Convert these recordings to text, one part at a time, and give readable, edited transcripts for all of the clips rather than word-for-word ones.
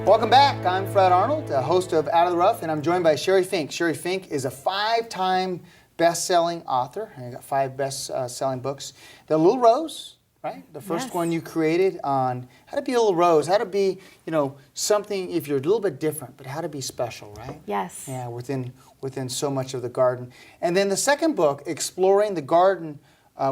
Welcome back. I'm Fred Arnold, host of Out of the Rough, and I'm joined by Sheri Fink. Sheri Fink is a 5-time best-selling author. I got 5 best-selling books. The Little Rose, right? The first one you created on how to be a little rose, how to be, something if you're a little bit different, but how to be special, right? Yes. Yeah, within so much of the garden. And then the second book, exploring the garden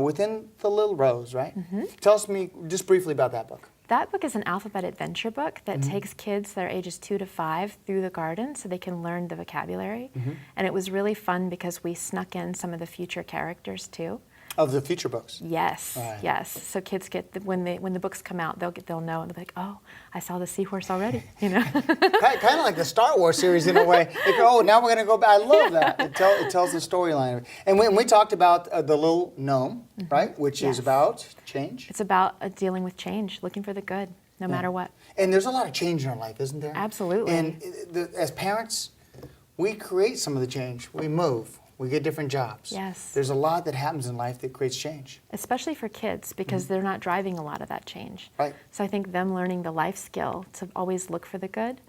within the Little Rose, right? Mm-hmm. Tell us just briefly about that book. That book is an alphabet adventure book that takes kids that are ages 2 to 5 through the garden so they can learn the vocabulary. And it was really fun because we snuck in some of the future characters too. Of the future books? Yes, right. yes. So kids get, when the books come out, they'll know and they'll be like, oh, I saw the seahorse already, Kind of like the Star Wars series in a way. Like, oh, now we're going to go back. I love that. It tells the storyline. And we talked about the little gnome, right? Which is about change. It's about dealing with change, looking for the good, no matter what. And there's a lot of change in our life, isn't there? Absolutely. And as parents, we create some of the change. We move. We get different jobs. Yes. There's a lot that happens in life that creates change. Especially for kids, because they're not driving a lot of that change. Right. So I think them learning the life skill to always look for the good,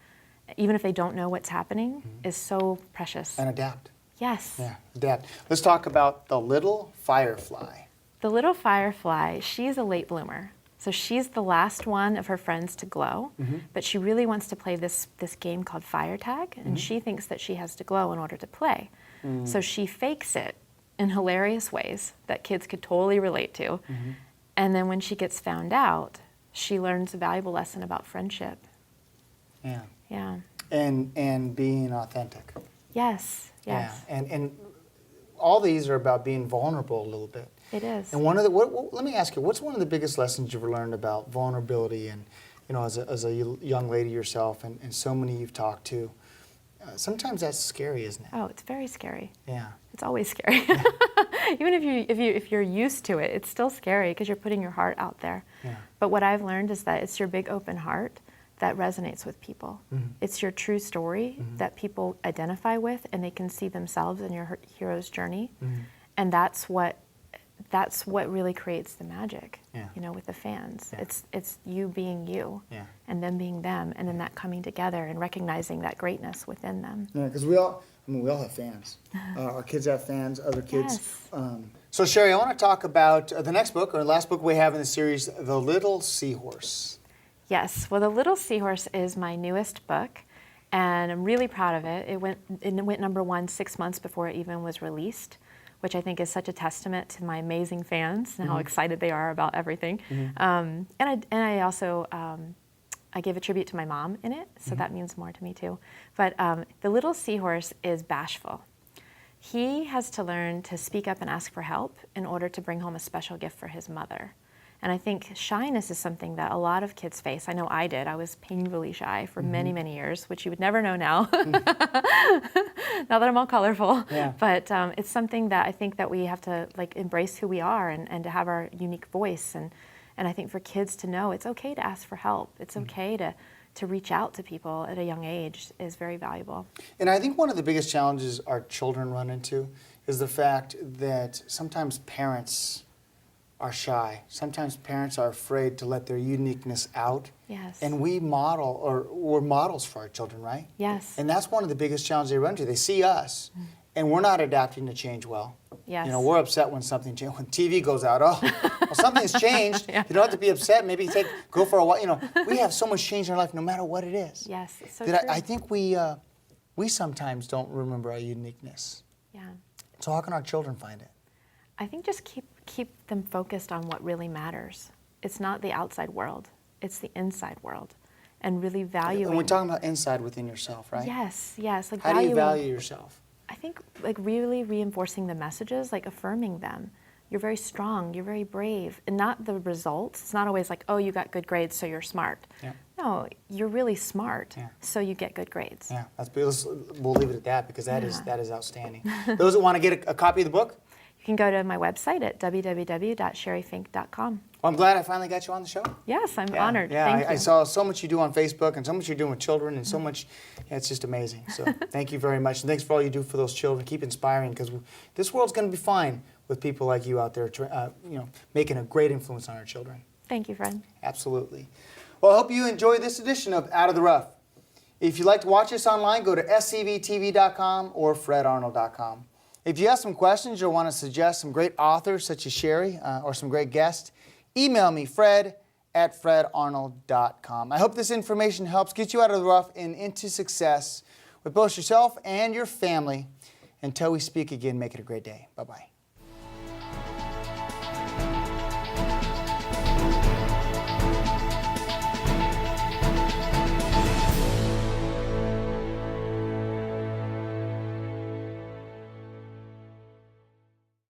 even if they don't know what's happening, is so precious. And adapt. Yes. Yeah, adapt. Let's talk about the little firefly. The little firefly, she's a late bloomer. So she's the last one of her friends to glow, but she really wants to play this game called fire tag, and she thinks that she has to glow in order to play. So she fakes it in hilarious ways that kids could totally relate to. And then when she gets found out, she learns a valuable lesson about friendship. Yeah. Yeah. And being authentic. Yes, yes. Yeah. And all these are about being vulnerable a little bit. It is. And let me ask you, what's one of the biggest lessons you've ever learned about vulnerability and, as a young lady yourself and so many you've talked to? Sometimes that's scary, isn't it? Oh, it's very scary. Yeah. It's always scary. Yeah. Even if you're used to it, it's still scary because you're putting your heart out there. Yeah. But what I've learned is that it's your big open heart that resonates with people. It's your true story that people identify with, and they can see themselves in your hero's journey. And that's what really creates the magic. With the fans. Yeah. It's you being you, and them being them, and then that coming together and recognizing that greatness within them. Yeah, because we all have fans. Our kids have fans, other kids. Yes. So Sheri, I want to talk about the next book, or the last book we have in the series, The Little Seahorse. Yes, well, The Little Seahorse is my newest book, and I'm really proud of it. It went number 1 6 months before it even was released, which I think is such a testament to my amazing fans and how excited they are about everything. And I also I gave a tribute to my mom in it, so that means more to me too. But the little seahorse is bashful. He has to learn to speak up and ask for help in order to bring home a special gift for his mother. And I think shyness is something that a lot of kids face. I know I did. I was painfully shy for many, many years, which you would never know now. Now that I'm all colorful. Yeah. But it's something that I think that we have to embrace who we are and to have our unique voice. And I think for kids to know it's okay to ask for help. It's okay to reach out to people at a young age is very valuable. And I think one of the biggest challenges our children run into is the fact that sometimes parents are shy. Sometimes parents are afraid to let their uniqueness out. Yes. And we're models for our children, right? Yes. And that's one of the biggest challenges they run into. They see us, and we're not adapting to change well. Yes. We're upset when something changes. When TV goes out, well, something's changed. Yeah. You don't have to be upset. Maybe go for a while. We have so much change in our life, no matter what it is. Yes, it's so true. I think we sometimes don't remember our uniqueness. Yeah. So how can our children find it? I think just keep them focused on what really matters. It's not the outside world, it's the inside world. And really valuing. And we're talking about inside within yourself, right? Yes, yes. How do you value yourself? I think really reinforcing the messages, affirming them. You're very strong, you're very brave, and not the results. It's not always oh, you got good grades, so you're smart. Yeah. No, you're really smart, so you get good grades. Yeah, we'll leave it at that because that is outstanding. Those that want to get a copy of the book? You can go to my website at www.sherifink.com. Well, I'm glad I finally got you on the show. Yes, I'm honored. Yeah, Thank you. I saw so much you do on Facebook and so much you're doing with children and so much, it's just amazing. So thank you very much. And thanks for all you do for those children. Keep inspiring because this world's going to be fine with people like you out there, making a great influence on our children. Thank you, Fred. Absolutely. Well, I hope you enjoyed this edition of Out of the Rough. If you'd like to watch us online, go to scvtv.com or fredarnold.com. If you have some questions or want to suggest some great authors such as Sheri or some great guests, email me, fred@fredarnold.com. I hope this information helps get you out of the rough and into success with both yourself and your family. Until we speak again, make it a great day. Bye-bye.